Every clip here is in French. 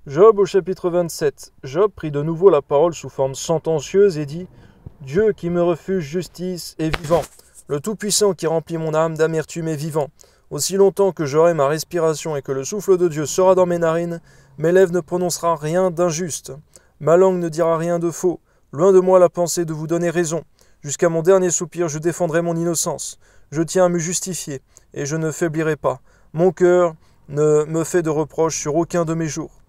Job au chapitre 27. Job prit de nouveau la parole sous forme sentencieuse et dit « Dieu qui me refuge justice est vivant. Le Tout-Puissant qui remplit mon âme d'amertume est vivant. Aussi longtemps que j'aurai ma respiration et que le souffle de Dieu sera dans mes narines, mes lèvres ne prononcera rien d'injuste. Ma langue ne dira rien de faux. Loin de moi la pensée de vous donner raison. Jusqu'à mon dernier soupir, je défendrai mon innocence. Je tiens à me justifier, et je ne faiblirai pas. Mon cœur ne me fait de reproches sur aucun de mes jours.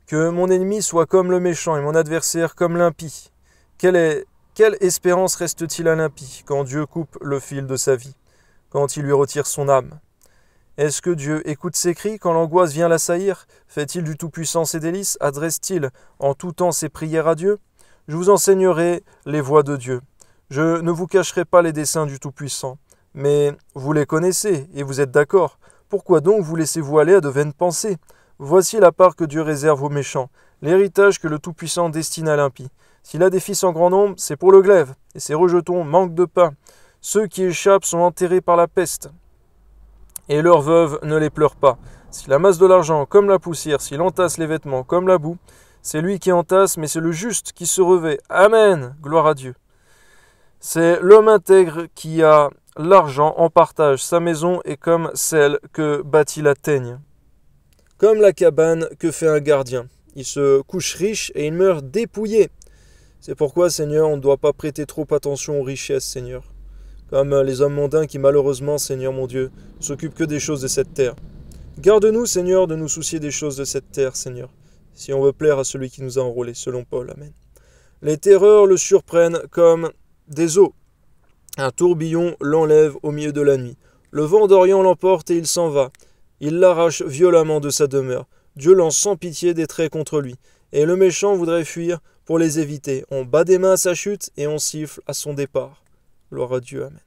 Que mon ennemi soit comme le méchant et mon adversaire comme l'impie. Quelle espérance reste-t-il à l'impie quand Dieu coupe le fil de sa vie, quand il lui retire son âme? Est-ce que Dieu écoute ses cris quand l'angoisse vient l'assaillir? Fait-il du Tout-Puissant ses délices? Adresse-t-il en tout temps ses prières à Dieu? Je vous enseignerai les voies de Dieu. Je ne vous cacherai pas les desseins du Tout-Puissant. Mais vous les connaissez et vous êtes d'accord. Pourquoi donc vous laissez-vous aller à de vaines pensées? Voici la part que Dieu réserve aux méchants, l'héritage que le Tout-Puissant destine à l'impie. S'il a des fils en grand nombre, c'est pour le glaive, et ses rejetons manquent de pain. Ceux qui échappent sont enterrés par la peste, et leurs veuves ne les pleurent pas. S'il amasse de l'argent comme la poussière, s'il entasse les vêtements comme la boue, c'est lui qui entasse, mais c'est le juste qui se revêt. Amen, gloire à Dieu. C'est l'homme intègre qui a l'argent en partage. Sa maison est comme celle que bâtit la teigne, comme la cabane que fait un gardien. Il se couche riche et il meurt dépouillé. C'est pourquoi, Seigneur, on ne doit pas prêter trop attention aux richesses, Seigneur. Comme les hommes mondains qui, malheureusement, Seigneur mon Dieu, ne s'occupent que des choses de cette terre. Garde-nous, Seigneur, de nous soucier des choses de cette terre, Seigneur, si on veut plaire à celui qui nous a enrôlés, selon Paul. Amen. Les terreurs le surprennent comme des eaux. Un tourbillon l'enlève au milieu de la nuit. Le vent d'Orient l'emporte et il s'en va. Il l'arrache violemment de sa demeure. Dieu lance sans pitié des traits contre lui. Et le méchant voudrait fuir pour les éviter. On bat des mains à sa chute et on siffle à son départ. Gloire à Dieu. Amen.